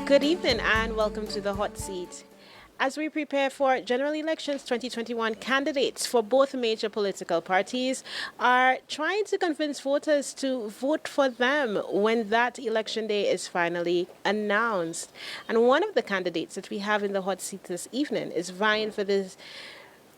Good evening and welcome to the hot seat. As we prepare for general elections 2021, candidates for both major political parties are trying to convince voters to vote for them when that election day is finally announced. And one of the candidates that we have in the hot seat this evening is vying for this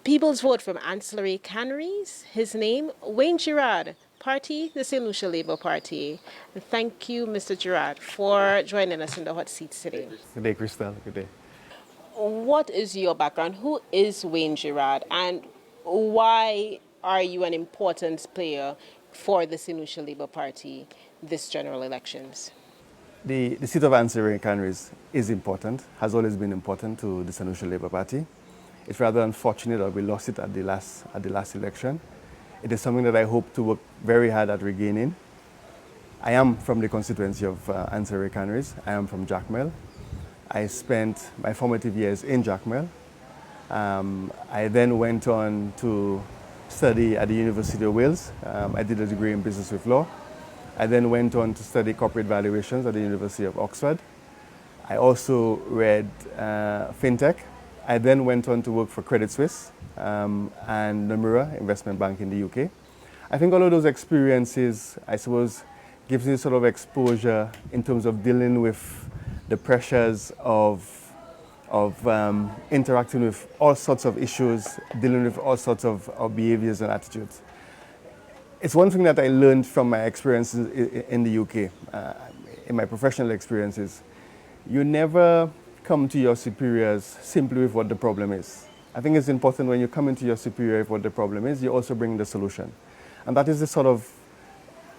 people's vote from ancillary canneries. His name, Wayne Girard. Party, the St. Lucia Labour Party. And thank you, Mr. Girard, for joining us in the hot seat today. Good day, Crystal. Good day. What is your background? Who is Wayne Girard, and why are you an important player for the St. Lucia Labour Party this general elections? The seat of ancillary canneries is important, has always been important to the St. Lucia Labour Party. It's rather unfortunate that we lost it at the last election. It is something that I hope to work very hard at regaining. I am from the constituency of ancillary canneries. I am from Jacmel. I spent my formative years in Jacmel. I then went on to study at the University of Wales. I did a degree in business with law. I then went on to study corporate valuations at the University of Oxford. I also read fintech. I then went on to work for Credit Suisse and Nomura Investment Bank in the UK. I think all of those experiences, I suppose, gives me sort of exposure in terms of dealing with the pressures of interacting with all sorts of issues, dealing with all sorts of behaviors and attitudes. It's one thing that I learned from my experiences in the UK, in my professional experiences. You never come to your superiors simply with what the problem is. I think it's important when you come into your superior with what the problem is, you also bring the solution. And that is the sort of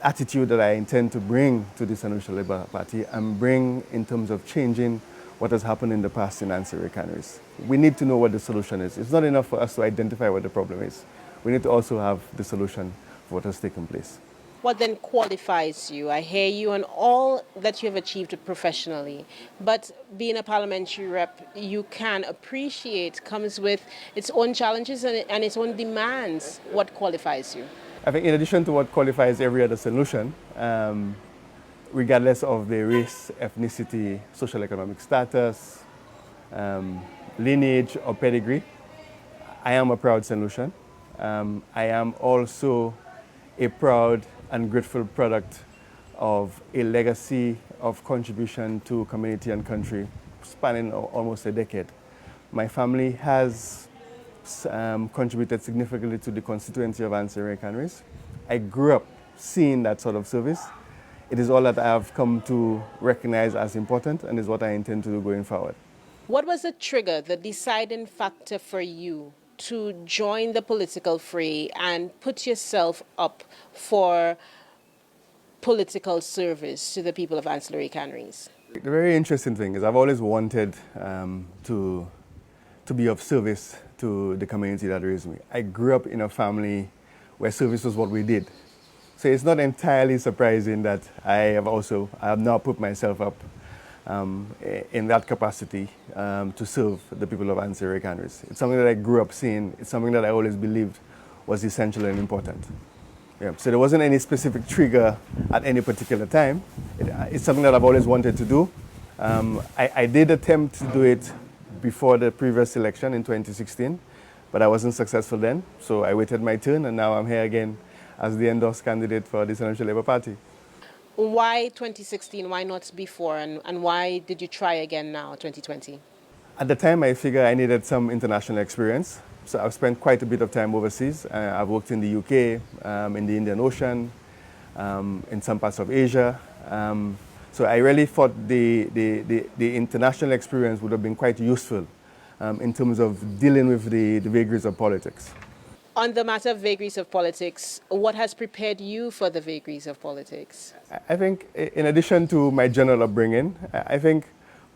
attitude that I intend to bring to the St. Lucia Labour Party and bring in terms of changing what has happened in the past in ancillary canneries. We need to know what the solution is. It's not enough for us to identify what the problem is. We need to also have the solution for what has taken place. What then qualifies you? I hear you on all that you have achieved professionally, but being a parliamentary rep, you can appreciate, comes with its own challenges and its own demands. What qualifies you? I think in addition to what qualifies every other solution, regardless of the race, ethnicity, social economic status, lineage or pedigree, I am a proud St. Lucian. I am also a proud and grateful product of a legacy of contribution to community and country spanning almost a decade. My family has contributed significantly to the constituency of ancillary canneries. I grew up seeing that sort of service. It is all that I have come to recognize as important and is what I intend to do going forward. What was the trigger, the deciding factor for you to join the political fray and put yourself up for political service to the people of ancillary canneries? The very interesting thing is I've always wanted to be of service to the community that raised me. I grew up in a family where service was what we did. So it's not entirely surprising that I have now put myself up in that capacity to serve the people of ancillary canneries. It's something that I grew up seeing. It's something that I always believed was essential and important. Yeah. So there wasn't any specific trigger at any particular time. It's something that I've always wanted to do. I did attempt to do it before the previous election in 2016, but I wasn't successful then. So I waited my turn, and now I'm here again as the endorsed candidate for the St. Lucia Labour Party. Why 2016? Why not before? And why did you try again now, 2020? At the time, I figured I needed some international experience. So I've spent quite a bit of time overseas. I've worked in the UK, in the Indian Ocean, in some parts of Asia. So I really thought the international experience would have been quite useful in terms of dealing with the vagaries of politics. On the matter of vagaries of politics, what has prepared you for the vagaries of politics? I think in addition to my general upbringing, I think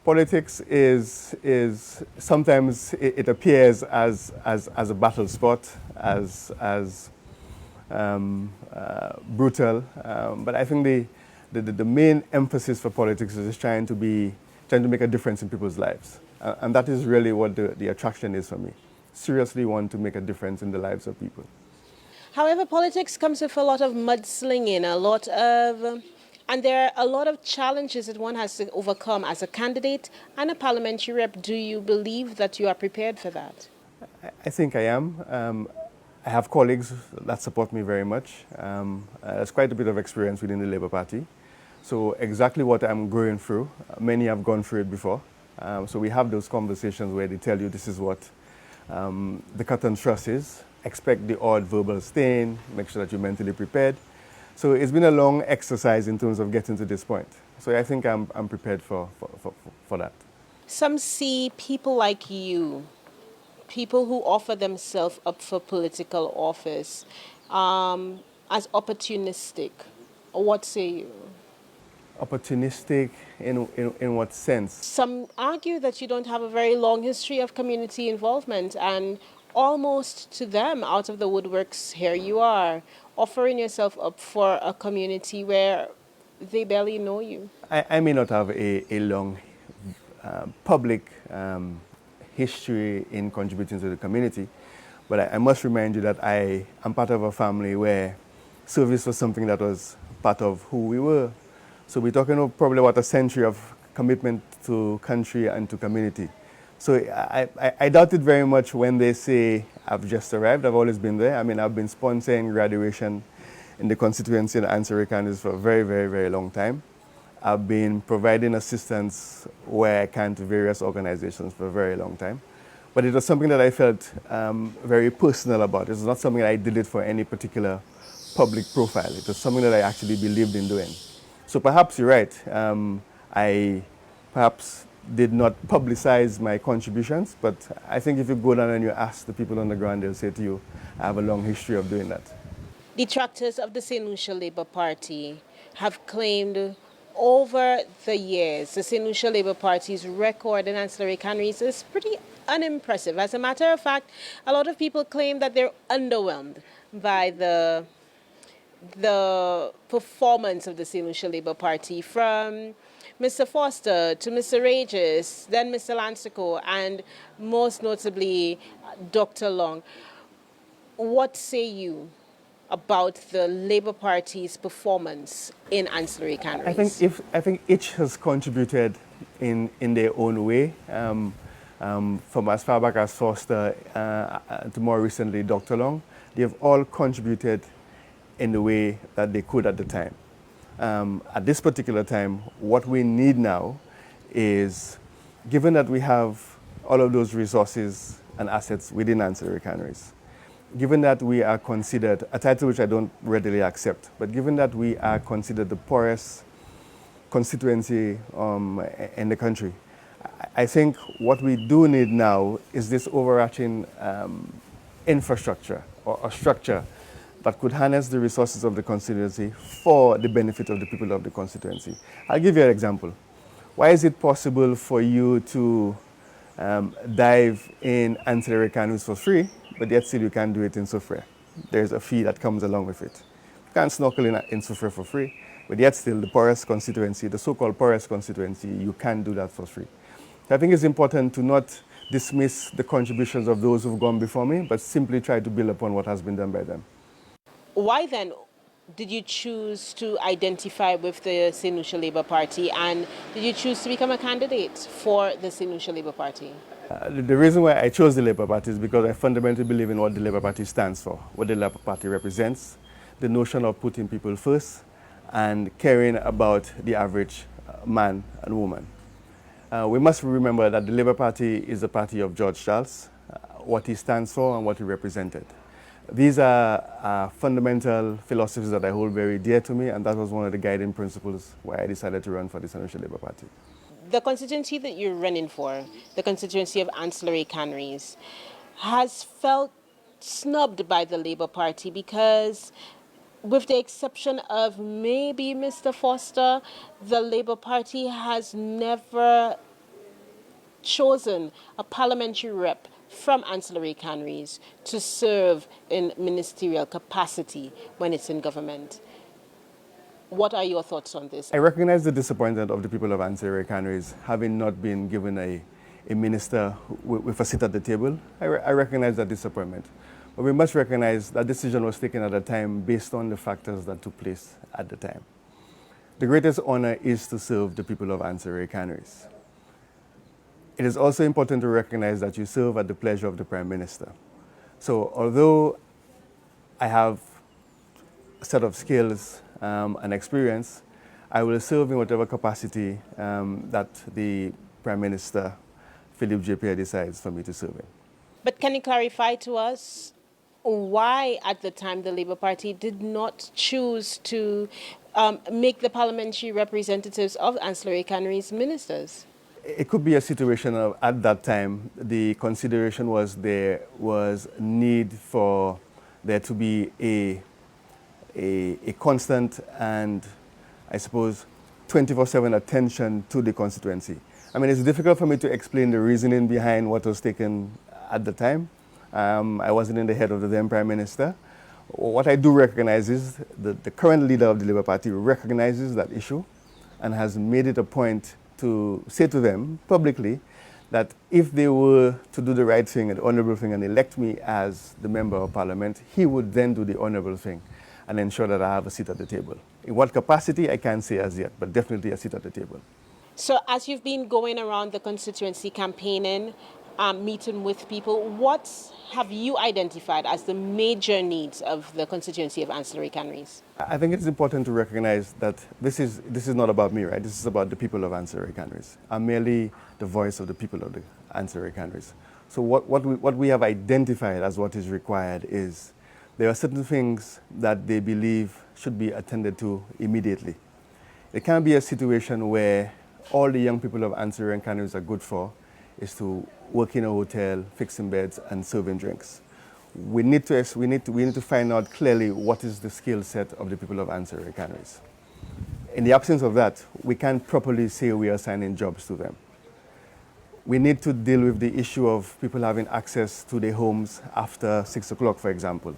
politics is sometimes it appears as a battle sport, as brutal, but I think the main emphasis for politics is trying to make a difference in people's lives, and that is really what the attraction is for me. Seriously want to make a difference in the lives of people. However, politics comes with a lot of mudslinging, a lot of And there are a lot of challenges that one has to overcome as a candidate and a parliamentary rep. Do you believe that you are prepared for that? I think I am. I have colleagues that support me very much. There's quite a bit of experience within the Labour Party. So exactly what I'm going through, many have gone through it before. So we have those conversations where they tell you this is what the cut and thrust is. Expect the odd verbal stain, make sure that you're mentally prepared. So it's been a long exercise in terms of getting to this point. So I think I'm prepared for that. Some see people like you, people who offer themselves up for political office, as opportunistic. What say you? Opportunistic in what sense? Some argue that you don't have a very long history of community involvement, and almost to them, out of the woodworks, here you are, offering yourself up for a community where they barely know you. I may not have a long public history in contributing to the community, but I must remind you that I am part of a family where service was something that was part of who we were. So we're talking of probably about a century of commitment to country and to community. So I doubt it very much when they say I've just arrived. I've always been there. I mean, I've been sponsoring graduation in the constituency in Ansari Counties for a very, very, very long time. I've been providing assistance where I can to various organizations for a very long time. But it was something that I felt very personal about. It was not something that I did it for any particular public profile. It was something that I actually believed in doing. So perhaps you're right. I perhaps did not publicize my contributions, but I think if you go down and you ask the people on the ground, they'll say to you, I have a long history of doing that. Detractors of the St. Lucia Labour Party have claimed over the years the St. Lucia Labour Party's record in ancillary canneries is pretty unimpressive. As a matter of fact, a lot of people claim that they're underwhelmed by the performance of the St. Lucia Labour Party, from Mr. Foster to Mr. Regis, then Mr. Lansico, and most notably Dr. Long. What say you about the Labour Party's performance in ancillary canneries? I think each has contributed in their own way. From as far back as Foster to more recently Dr. Long, they have all contributed in the way that they could at the time. At this particular time, what we need now is, given that we have all of those resources and assets within ancillary canneries, given that we are considered, a title which I don't readily accept, but given that we are considered the poorest constituency in the country, I think what we do need now is this overarching infrastructure or structure that could harness the resources of the constituency for the benefit of the people of the constituency. I'll give you an example. Why is it possible for you to dive in ancillary canneries for free, but yet still you can't do it in Soufrière? There's a fee that comes along with it. You can't snorkel in Soufrière for free, but yet still the poorest constituency, the so-called poorest constituency, you can't do that for free. So I think it's important to not dismiss the contributions of those who've gone before me, but simply try to build upon what has been done by them. Why then did you choose to identify with the St. Lucia Labour Party, and did you choose to become a candidate for the St. Lucia Labour Party? The reason why I chose the Labour Party is because I fundamentally believe in what the Labour Party stands for, what the Labour Party represents, the notion of putting people first and caring about the average man and woman. We must remember that the Labour Party is a party of George Charles, what he stands for and what he represented. These are fundamental philosophies that I hold very dear to me, and that was one of the guiding principles why I decided to run for the St. Lucia Labour Party. The constituency that you're running for, the constituency of ancillary canneries, has felt snubbed by the Labour Party because, with the exception of maybe Mr. Foster, the Labour Party has never chosen a parliamentary rep from ancillary canneries to serve in ministerial capacity when it's in government. What are your thoughts on this? I recognize the disappointment of the people of ancillary canneries having not been given a minister with a seat at the table. I recognize that disappointment. But we must recognize that decision was taken at a time based on the factors that took place at the time. The greatest honor is to serve the people of Ancillary Canaries. It is also important to recognize that you serve at the pleasure of the Prime Minister. So although I have a set of skills and experience, I will serve in whatever capacity that the Prime Minister, Philippe J. decides for me to serve in. But can you clarify to us why, at the time, the Labour Party did not choose to make the parliamentary representatives of Ancillary Canaries ministers? It could be a situation of, at that time, the consideration was there was need for there to be a constant and, I suppose, 24/7 attention to the constituency. I mean, it's difficult for me to explain the reasoning behind what was taken at the time. I wasn't in the head of the then Prime Minister. What I do recognize is that the current leader of the Labour Party recognizes that issue and has made it a point to say to them publicly that if they were to do the right thing and the honourable thing and elect me as the Member of Parliament, he would then do the honourable thing and ensure that I have a seat at the table. In what capacity, I can't say as yet, but definitely a seat at the table. So as you've been going around the constituency campaigning, meeting with people, what have you identified as the major needs of the constituency of Ancillary Canaries? I think it's important to recognize that this is not about me, right? This is about the people of Ancillary Canaries. I'm merely the voice of the people of the Ancillary Canaries. So what we have identified as what is required is there are certain things that they believe should be attended to immediately. It can't be a situation where all the young people of Ancillary Canaries are good for is to work in a hotel, fixing beds, and serving drinks. We need to find out clearly what is the skill set of the people of Ancillary Canaries. In the absence of that, we can't properly say we are assigning jobs to them. We need to deal with the issue of people having access to their homes after 6 o'clock, for example.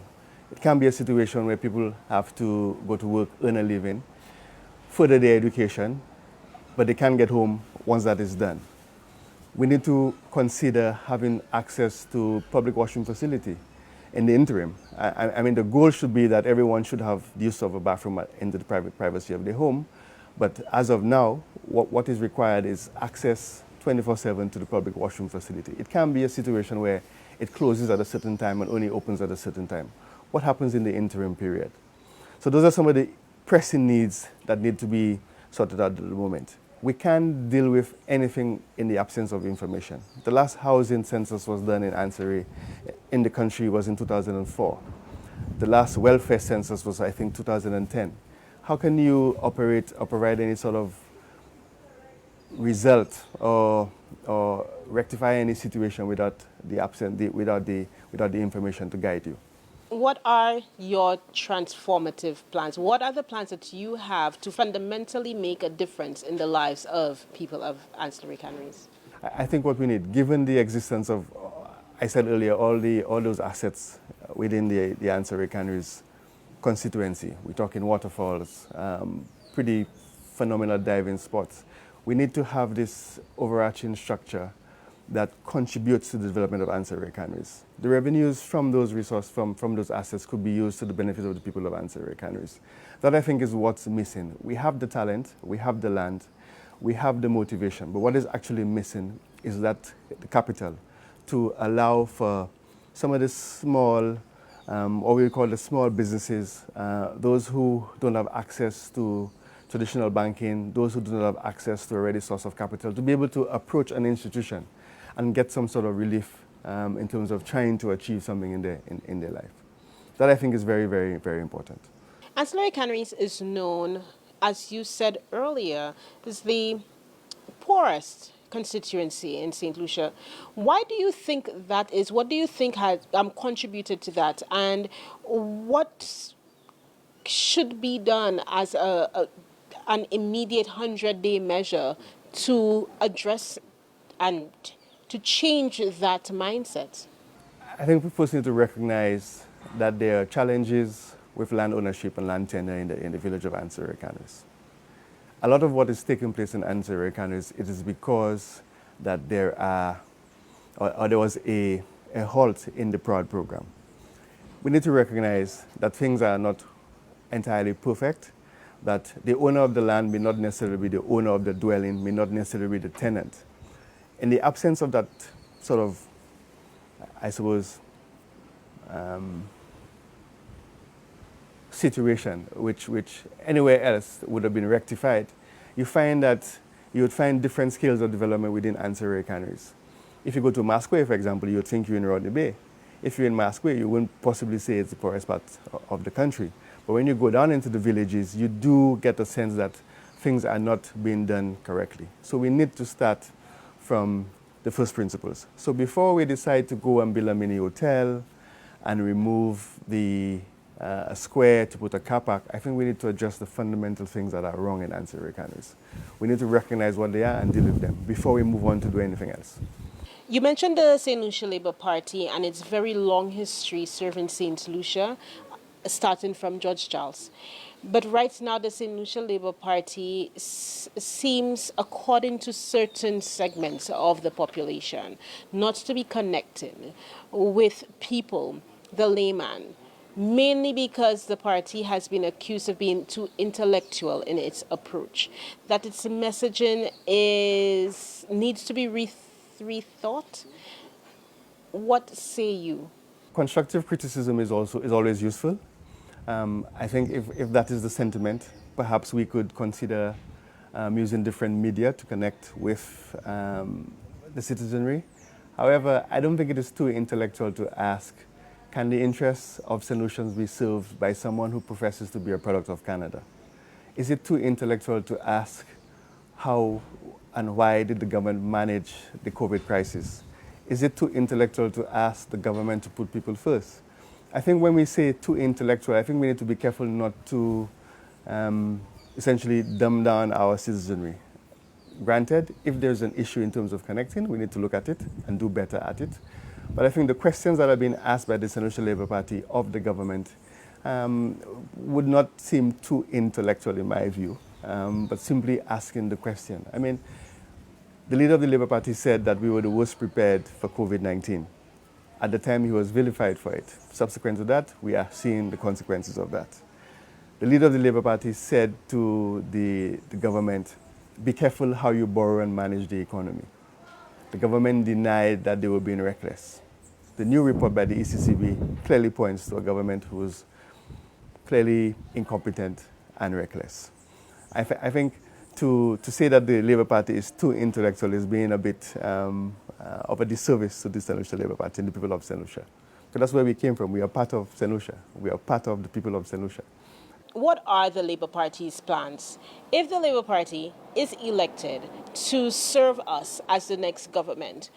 It can be a situation where people have to go to work, earn a living, further their education, but they can't get home once that is done. We need to consider having access to public washroom facility in the interim. I mean, the goal should be that everyone should have the use of a bathroom in the privacy of their home. But as of now, what is required is access 24/7 to the public washroom facility. It can be a situation where it closes at a certain time and only opens at a certain time. What happens in the interim period? So those are some of the pressing needs that need to be sorted out at the moment. We can't deal with anything in the absence of information. The last housing census was done in Ancillary in the country was in 2004. The last welfare census was, I think, 2010. How can you operate or provide any sort of result or rectify any situation without the information to guide you? What are your transformative plans? What are the plans that you have to fundamentally make a difference in the lives of people of Ancillary Canaries? I think what we need, given the existence of, I said earlier, all those assets within the Ancillary Canaries constituency. We're talking waterfalls, pretty phenomenal diving spots. We need to have this overarching structure that contributes to the development of Ancillary Canaries. The revenues from those resources, from those assets, could be used to the benefit of the people of Ancillary Canaries. That, I think, is what's missing. We have the talent, we have the land, we have the motivation, but what is actually missing is that the capital to allow for some of the small, or we call the small businesses, those who don't have access to traditional banking, those who do not have access to a ready source of capital, to be able to approach an institution and get some sort of relief in terms of trying to achieve something in their life. That, I think, is very, very, very important. Ancillary Canaries is known, as you said earlier, as the poorest constituency in St. Lucia. Why do you think that is? What do you think has contributed to that? And what should be done as an immediate 100-day measure to address and to change that mindset? I think we first need to recognize that there are challenges with land ownership and land tenure in the village of Ancillary Canaries. A lot of what is taking place in Ancillary Canaries, it is because that there was a halt in the PROD program. We need to recognize that things are not entirely perfect, that the owner of the land may not necessarily be the owner of the dwelling, may not necessarily be the tenant. In the absence of that sort of, I suppose, situation, which anywhere else would have been rectified, you find that you would find different scales of development within ancillary canneries. If you go to Masqué, for example, you would think you're in Rodney Bay. If you're in Masqué, you wouldn't possibly say it's the poorest part of the country. But when you go down into the villages, you do get a sense that things are not being done correctly. So we need to start from the first principles. So before we decide to go and build a mini hotel and remove the a square to put a car park, I think we need to address the fundamental things that are wrong in ancillary canneries. We need to recognize what they are and deal with them before we move on to do anything else. You mentioned the St. Lucia Labour Party and its very long history serving St. Lucia, starting from George Charles. But right now, the St. Lucia Labour Party seems, according to certain segments of the population, not to be connected with people, the layman, mainly because the party has been accused of being too intellectual in its approach, that its messaging needs to be rethought. What say you? Constructive criticism is always useful. I think if that is the sentiment, perhaps we could consider using different media to connect with the citizenry. However, I don't think it is too intellectual to ask, can the interests of St. Lucians be served by someone who professes to be a product of Canada? Is it too intellectual to ask how and why did the government manage the COVID crisis? Is it too intellectual to ask the government to put people first? I think when we say too intellectual, I think we need to be careful not to essentially dumb down our citizenry. Granted, if there's an issue in terms of connecting, we need to look at it and do better at it. But I think the questions that are being asked by the St. Lucia Labour Party of the government would not seem too intellectual in my view, but simply asking the question. I mean, the leader of the Labour Party said that we were the worst prepared for COVID-19. At the time, he was vilified for it. Subsequent to that, we are seeing the consequences of that. The leader of the Labour Party said to the government, be careful how you borrow and manage the economy. The government denied that they were being reckless. The new report by the ECCB clearly points to a government who is clearly incompetent and reckless. I think to say that the Labour Party is too intellectual is being a bit of a disservice to the St. Lucia Labour Party and the people of St. Lucia. Because that's where we came from. We are part of St. Lucia. We are part of the people of St. Lucia. What are the Labour Party's plans? If the Labour Party is elected to serve us as the next government,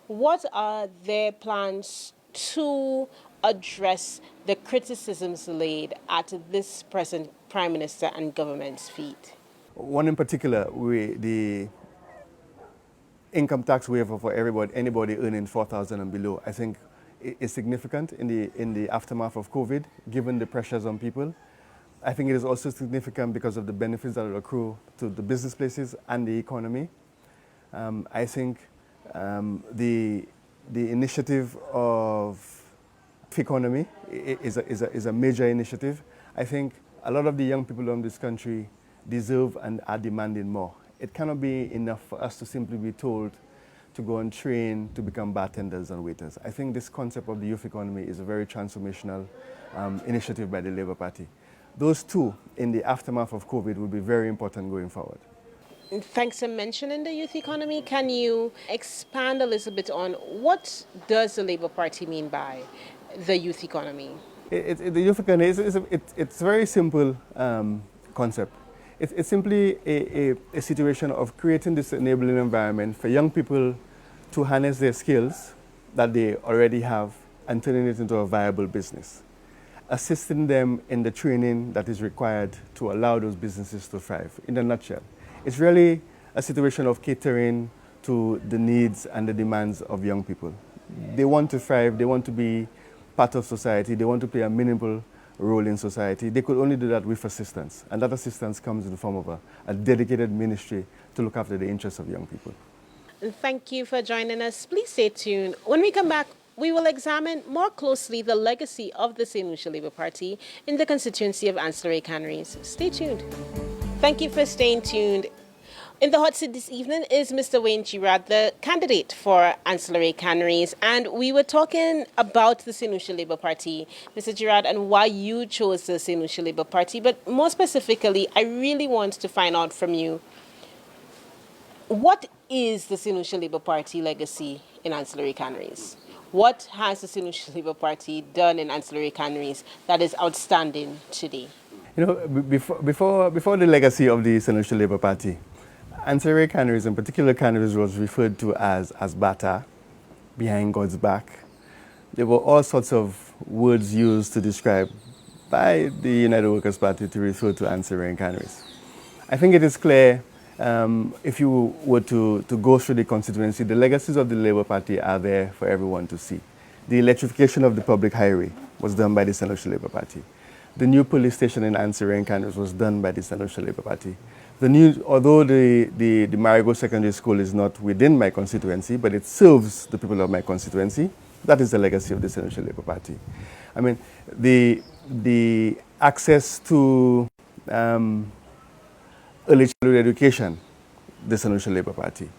what are their plans to address the criticisms laid at this present Prime Minister and government's feet? One in particular, the income tax waiver for anybody earning 4,000 and below, I think is significant in the aftermath of COVID, given the pressures on people. I think it is also significant because of the benefits that will accrue to the business places and the economy. I think the initiative of economy is a major initiative. I think a lot of the young people in this country deserve and are demanding more. It cannot be enough for us to simply be told to go and train to become bartenders and waiters. I think this concept of the youth economy is a very transformational initiative by the Labour Party. Those two, in the aftermath of COVID, will be very important going forward. Thanks for mentioning the youth economy. Can you expand a little bit on what does the Labour Party mean by the youth economy? The youth economy, it's a very simple concept. It's simply a situation of creating this enabling environment for young people to harness their skills that they already have and turning it into a viable business. Assisting them in the training that is required to allow those businesses to thrive. In a nutshell, it's really a situation of catering to the needs and the demands of young people. They want to thrive, they want to be part of society, they want to play a meaningful role in society. They could only do that with assistance, and that assistance comes in the form of a dedicated ministry to look after the interests of young people. Thank you for joining us. Please stay tuned. When we come back, we will examine more closely the legacy of the St. Lucia Labour Party in the constituency of Ancillary Canneries. Stay tuned. Thank you for staying tuned. In the hot seat this evening is Mr. Wayne Girard, the candidate for Ancillary Canneries, and we were talking about the St. Lucia Labour Party, Mr. Girard, and why you chose the St. Lucia Labour Party. But more specifically, I really want to find out from you, what is the St. Lucia Labour Party legacy in Ancillary Canneries? What has the St. Lucia Labour Party done in Ancillary Canneries that is outstanding today? You know, before the legacy of the St. Lucia Labour Party, ancillary canneries, in particular canneries, was referred to as bata, behind God's back. There were all sorts of words used to describe by the United Workers' Party to refer to ancillary canneries. I think it is clear, if you were to go through the constituency, the legacies of the Labour Party are there for everyone to see. The electrification of the public highway was done by the St. Lucia Labour Party. The new police station in Ancillary Canneries was done by the St. Lucia Labour Party. Although the Marigold Secondary School is not within my constituency, but it serves the people of my constituency, that is the legacy of the St. Lucia Labour Party. I mean, the access to early childhood education, the St. Lucia Labour Party.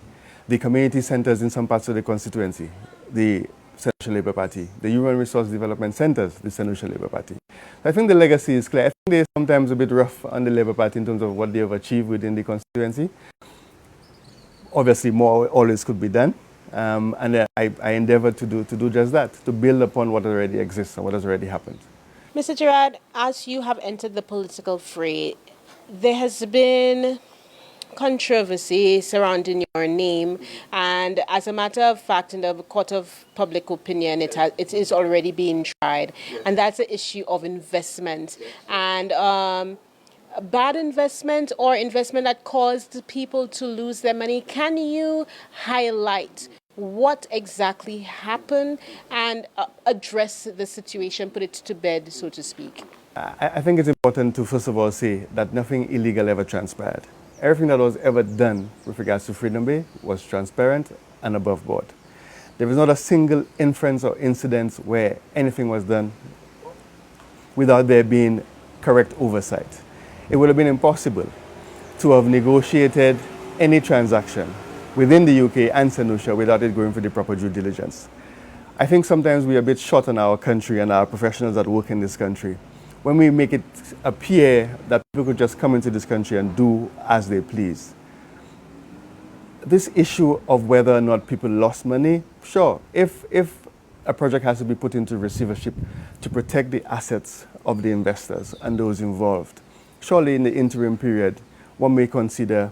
The community centers in some parts of the constituency, the St. Lucia Labour Party. The human resource development centers, the St. Lucia Labour Party. I think the legacy is clear. I think they're sometimes a bit rough on the Labour Party in terms of what they have achieved within the constituency. Obviously, more always could be done. And I endeavor to do just that, to build upon what already exists and what has already happened. Mr. Girard, as you have entered the political fray, there has been controversy surrounding your name, and as a matter of fact, in the court of public opinion, it is already being tried, and that's the issue of investment and bad investment or investment that caused people to lose their money. Can you highlight what exactly happened and address the situation, put it to bed, so to speak? I think it's important to first of all say that nothing illegal ever transpired. Everything that was ever done with regards to Freedom Bay was transparent and above board. There was not a single inference or incident where anything was done without there being correct oversight. It would have been impossible to have negotiated any transaction within the UK and St. Lucia without it going through the proper due diligence. I think sometimes we are a bit short on our country and our professionals that work in this country when we make it appear that people could just come into this country and do as they please. This issue of whether or not people lost money, sure, if a project has to be put into receivership to protect the assets of the investors and those involved, surely in the interim period, one may consider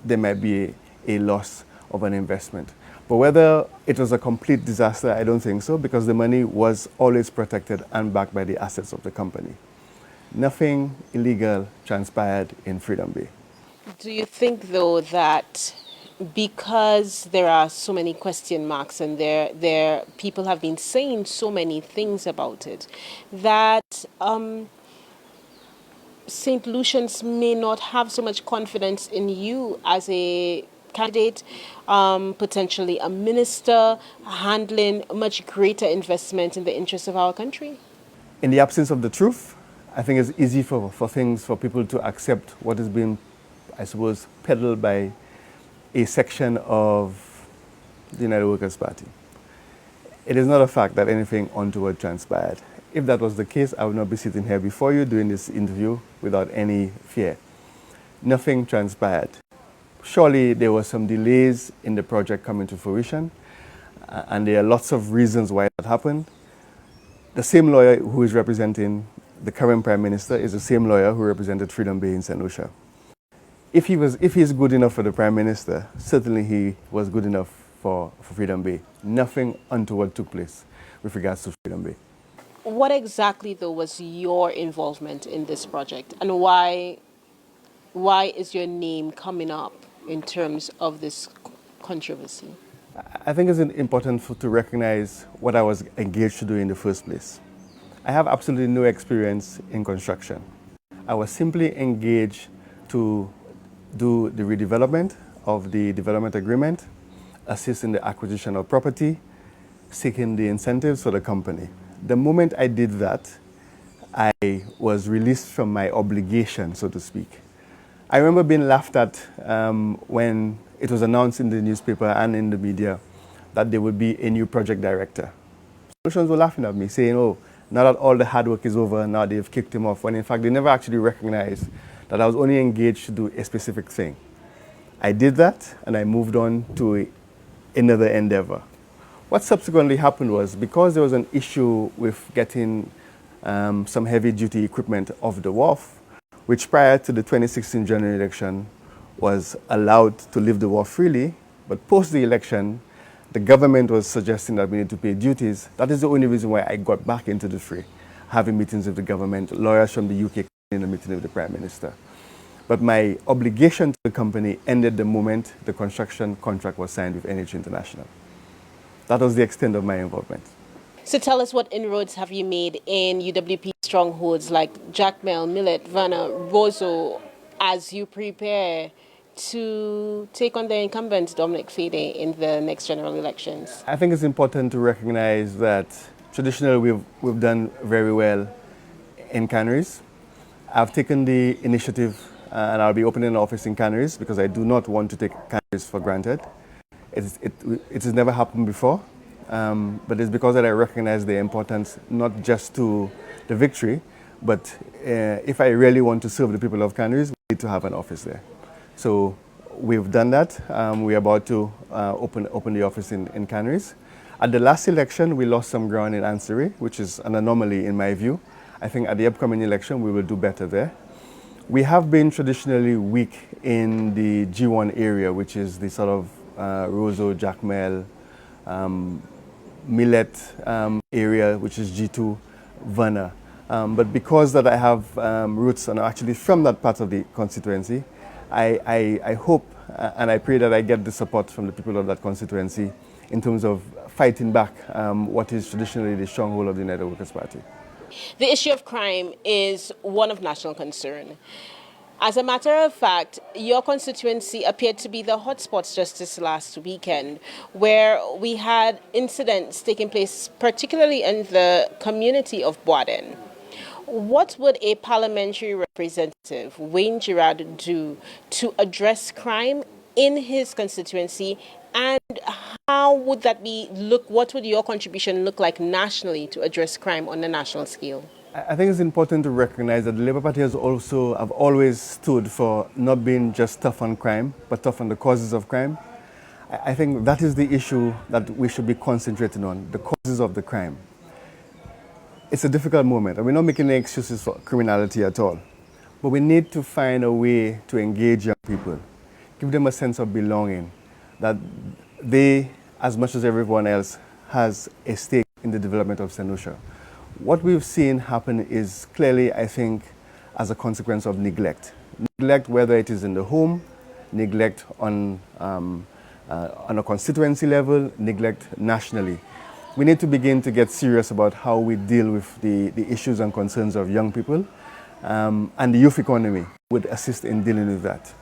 there might be a loss of an investment. But whether it was a complete disaster, I don't think so, because the money was always protected and backed by the assets of the company. Nothing illegal transpired in Freedom Bay. Do you think, though, that because there are so many question marks and there people have been saying so many things about it, that St. Lucians may not have so much confidence in you as a candidate, potentially a minister, handling much greater investment in the interest of our country? In the absence of the truth, I think it's easy for people to accept what is being, I suppose, peddled by a section of the United Workers' Party. It is not a fact that anything untoward transpired. If that was the case, I would not be sitting here before you doing this interview without any fear. Nothing transpired. Surely there were some delays in the project coming to fruition, and there are lots of reasons why that happened. The same lawyer who is representing the current Prime Minister is the same lawyer who represented Freedom Bay in St. Lucia. If he's good enough for the Prime Minister, certainly he was good enough for Freedom Bay. Nothing untoward took place with regards to Freedom Bay. What exactly, though, was your involvement in this project, and why is your name coming up in terms of this controversy? I think it's important to recognize what I was engaged to do in the first place. I have absolutely no experience in construction. I was simply engaged to do the redevelopment of the development agreement, assist in the acquisition of property, seeking the incentives for the company. The moment I did that, I was released from my obligation, so to speak. I remember being laughed at when it was announced in the newspaper and in the media that there would be a new project director. Solutions were laughing at me, saying, oh, now that all the hard work is over, now they've kicked him off, when in fact they never actually recognized that I was only engaged to do a specific thing. I did that, and I moved on to another endeavor. What subsequently happened was, because there was an issue with getting some heavy-duty equipment off the wharf, which prior to the 2016 general election was allowed to leave the wharf freely, but post the election, the government was suggesting that we need to pay duties. That is the only reason why I got back into the fray, having meetings with the government, lawyers from the UK in a meeting with the Prime Minister. But my obligation to the company ended the moment the construction contract was signed with NH International. That was the extent of my involvement. So tell us, what inroads have you made in UWP strongholds like Jacmel, Millet, Vanna, Roseau, as you prepare to take on the incumbent Dominic Fede in the next general elections? I think it's important to recognize that traditionally we've done very well in Canaries. I've taken the initiative and I'll be opening an office in Canaries because I do not want to take Canaries for granted. It has never happened before, but it's because that I recognize the importance not just to the victory, but if I really want to serve the people of Canaries, we need to have an office there. So we've done that. We're about to open the office in Canaries. At the last election, we lost some ground in Ancillary, which is an anomaly in my view. I think at the upcoming election, we will do better there. We have been traditionally weak in the G1 area, which is the sort of Roseau, Jacmel, Millet area, which is G2, Vanna. But because that I have roots and actually from that part of the constituency, I hope and I pray that I get the support from the people of that constituency in terms of fighting back what is traditionally the stronghold of the United Workers' Party. The issue of crime is one of national concern. As a matter of fact, your constituency appeared to be the hotspots just this last weekend, where we had incidents taking place, particularly in the community of Boaden. What would a parliamentary representative, Wayne Girard, do to address crime in his constituency, and how would that what would your contribution look like nationally to address crime on a national scale? I think it's important to recognize that the Labour Party have always stood for not being just tough on crime, but tough on the causes of crime. I think that is the issue that we should be concentrating on, the causes of the crime. It's a difficult moment, and we're not making any excuses for criminality at all. But we need to find a way to engage young people, give them a sense of belonging, that they, as much as everyone else, has a stake in the development of St. Lucia. What we've seen happen is clearly, I think, as a consequence of neglect. Neglect, whether it is in the home, neglect on a constituency level, neglect nationally. We need to begin to get serious about how we deal with the issues and concerns of young people, and the youth economy would assist in dealing with that.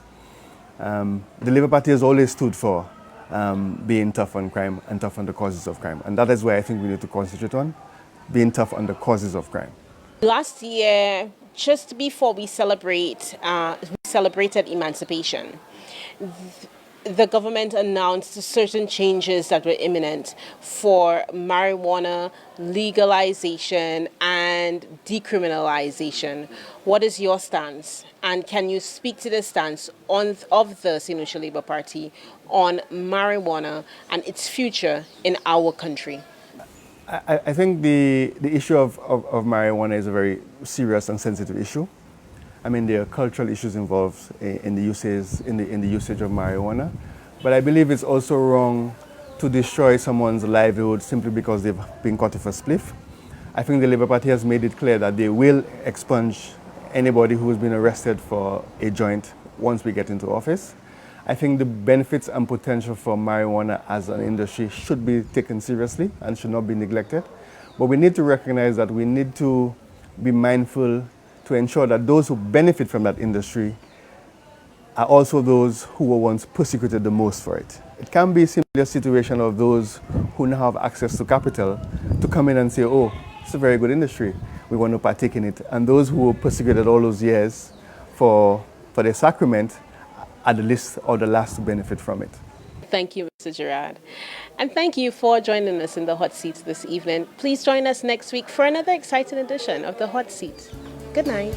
The Labour Party has always stood for being tough on crime and tough on the causes of crime, and that is where I think we need to concentrate on, being tough on the causes of crime. Last year, just before we celebrated emancipation, the government announced certain changes that were imminent for marijuana legalization and decriminalization. What is your stance? And can you speak to the stance of the St. Lucia Labour Party on marijuana and its future in our country? I think the issue of marijuana is a very serious and sensitive issue. I mean, there are cultural issues involved in the usage of marijuana, but I believe it's also wrong to destroy someone's livelihood simply because they've been caught with a spliff. I think the Labour Party has made it clear that they will expunge anybody who has been arrested for a joint once we get into office. I think the benefits and potential for marijuana as an industry should be taken seriously and should not be neglected. But we need to recognize that we need to be mindful to ensure that those who benefit from that industry are also those who were once persecuted the most for it. It can be simply a situation of those who now have access to capital to come in and say, oh, it's a very good industry, we want to partake in it. And those who persevered all those years for their sacrament are the least or the last to benefit from it. Thank you, Mr. Girard. And thank you for joining us in the Hot Seat this evening. Please join us next week for another exciting edition of the Hot Seat. Good night.